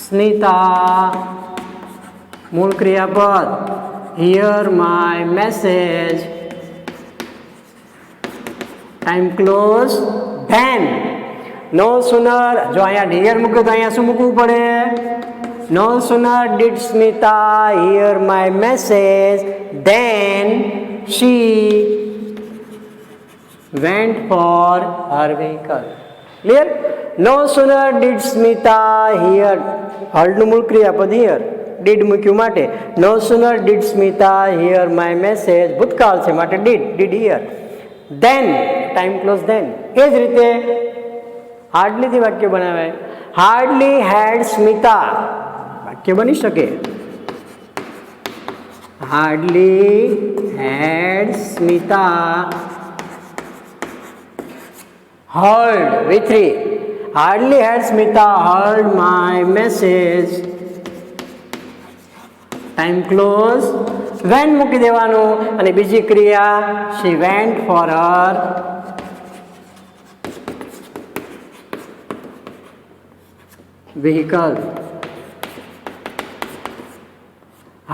સ્મિતા, મૂળ ક્રિયાપદ. Hear my message, time clause, than. No sooner, જો અહીંયા હિયર મૂક્યું તો અહીંયા શું મૂકવું પડે? No sooner did Smita hear my message than she went for her vehicle. Clear? No sooner did Smita hear, હર્ડનું મૂળ ક્રિયાપદ હિયર, ડીડ મૂક્યું માટે. No sooner did Smita hear my message, ભૂતકાળ છે માટે did hear. Than, time clause than. એ જ રીતે હાર્ડલીથી વાક્ય બનાવાય. હાર્ડલી હેડ સ્મિતા, વાક્ય બની શકે. Hardly had Smita heard with 3. Hardly had Smita heard my message. Time close. When મૂકી દેવાનું અને બીજી ક્રિયા she went for her vehicle.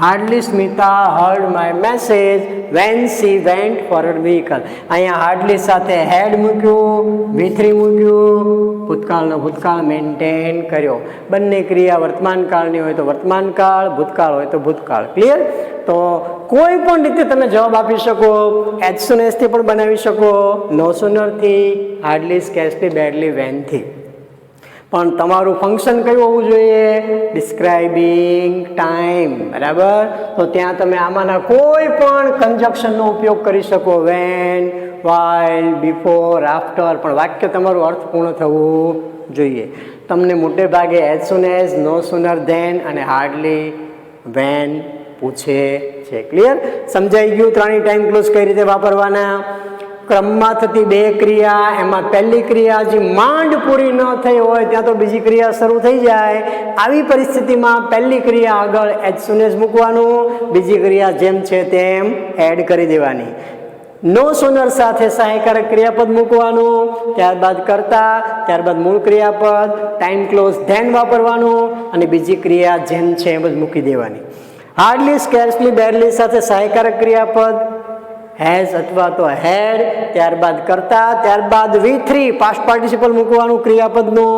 Hardly Smita heard my message when she went for her vehicle. અહીંયા hardly સાથે હેડ મૂક્યું, V3 મૂક્યું, ભૂતકાળનો ભૂતકાળ મેન્ટેન કર્યો. બંને ક્રિયા વર્તમાન કાળની હોય તો વર્તમાન કાળ, ભૂતકાળ હોય તો ભૂતકાળ. ક્લિયર? તો કોઈ પણ રીતે તમે જવાબ આપી શકો. એઝ સુન એઝથી પણ બનાવી શકો, નો સુનરથી, હાર્ડલી, સ્કેર્સલી, બેડલી, વેનથી. પણ તમારું ફંક્શન કયું હોવું જોઈએ? Describing time. બરાબર? તો ત્યાં તમે આમાંના કોઈ પણ કન્જક્શનનો ઉપયોગ કરી શકો. વેન, વાઇલ, બિફોર, આફ્ટર, પણ વાક્ય તમારું અર્થપૂર્ણ થવું જોઈએ. તમને મોટે ભાગે as soon as, no sooner than અને હાર્ડલી, વેન પૂછે છે. ક્લિયર? સમજાઈ ગયું? ત્રણેય ટાઈમ ક્લોઝ કઈ રીતે વાપરવાના? ક્રમમાં થતી બે ક્રિયા, એમાં પહેલી ક્રિયા જે માંડ પૂરી ન થઈ હોય ત્યાં તો બીજી ક્રિયા શરૂ થઈ જાય. આવી પરિસ્થિતિમાં પહેલી ક્રિયા આગળ એઝ સુન એઝ મૂકવાનું, બીજી ક્રિયા જેમ છે તેમ એડ કરી દેવાની. નો સુનર સાથે સહાયકારક ક્રિયાપદ મૂકવાનું, ત્યારબાદ કર્તા, ત્યારબાદ મૂળ ક્રિયાપદ, ટાઈમ ક્લોઝ ધેન વાપરવાનું અને બીજી ક્રિયા જેમ છે એમ જ મૂકી દેવાની. હાર્ડલી, સ્કેર્સલી, બેરલી સાથે સહાયકારક ક્રિયાપદ હેઝ અથવા તો હેડ, ત્યારબાદ કરતા, ત્યારબાદ V3 પાસ્ટ પાર્ટિસિપલ મૂકવાનું ક્રિયાપદનું,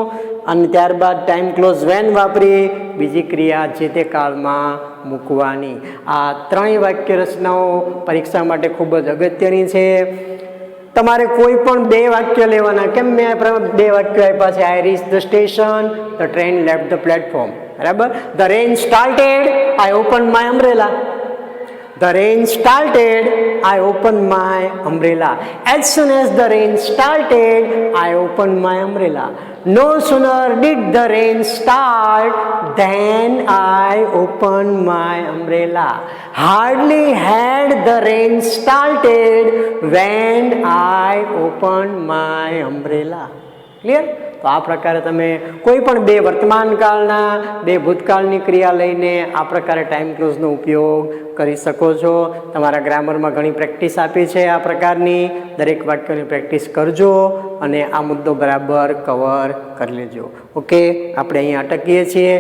અને ત્યારબાદ ટાઈમ ક્લોઝ વેન વાપરી બીજી ક્રિયા જે તે કાળમાં મૂકવાની. આ ત્રણેય વાક્ય રચનાઓ પરીક્ષા માટે ખૂબ જ અગત્યની છે. તમારે કોઈ પણ બે વાક્ય લેવાના. કેમ મેં બે વાક્યો આપ્યા છે? I reach the station, the train left the platform. બરાબર. The rain started, I open my umbrella. The rain started, I opened my umbrella. As soon as the rain started, I opened my umbrella. No sooner did the rain start than I opened my umbrella. Hardly had the rain started when I opened my umbrella. Clear? તો આ પ્રકારે તમે કોઈ પણ બે વર્તમાન કાળના, બે ભૂતકાળની ક્રિયા લઈને આ પ્રકારે ટાઈમ ક્લોઝનો ઉપયોગ કરી શકો છો. તમારા ગ્રામરમાં ઘણી પ્રેક્ટિસ આપી છે આ પ્રકારની. દરેક વાક્યોની પ્રેક્ટિસ કરજો અને આ મુદ્દો બરાબર કવર કરી લેજો. ઓકે, આપણે અહીંયા અટકીએ છીએ.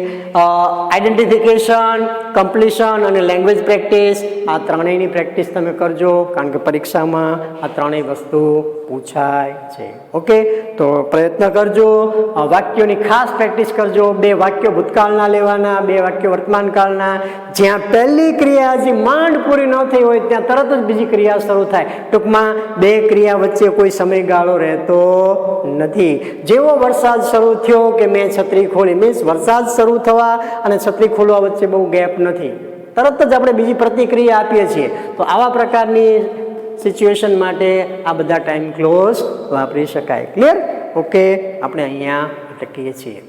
આઈડેન્ટિફિકેશન, કમ્પ્લીશન અને લેંગ્વેજ પ્રેક્ટિસ, આ ત્રણેયની પ્રેક્ટિસ તમે કરજો, કારણ કે પરીક્ષામાં આ ત્રણેય વસ્તુ પૂછાય છે. ઓકે, તો પ્રયત્ન કરજો. વાક્યોની ખાસ પ્રેક્ટિસ કરજો. બે વાક્યો ભૂતકાળના લેવાના, બે વાક્યો વર્તમાન કાળના. જ્યાં પહેલી ક્રિયા હજી માંડ પૂરી ન થઈ હોય ત્યાં તરત જ બીજી ક્રિયા શરૂ થાય. ટૂંકમાં બે ક્રિયા વચ્ચે કોઈ સમયગાળો રહેતો નથી. જેવો વરસાદ શરૂ થયો કે મેં છત્રી ખોલી, મીન્સ વરસાદ શરૂ થવા અને છત્રી ખોલવા વચ્ચે બહુ ગેપ નથી. તરત જ આપણે બીજી પ્રતિક્રિયા આપીએ છીએ. તો આવા પ્રકારની સિચ્યુએશન માટે આ બધા ટાઈમ ક્લોઝ વાપરી શકાય. ક્લિયર? ઓકે, આપણે અહીંયા અટકીએ છીએ.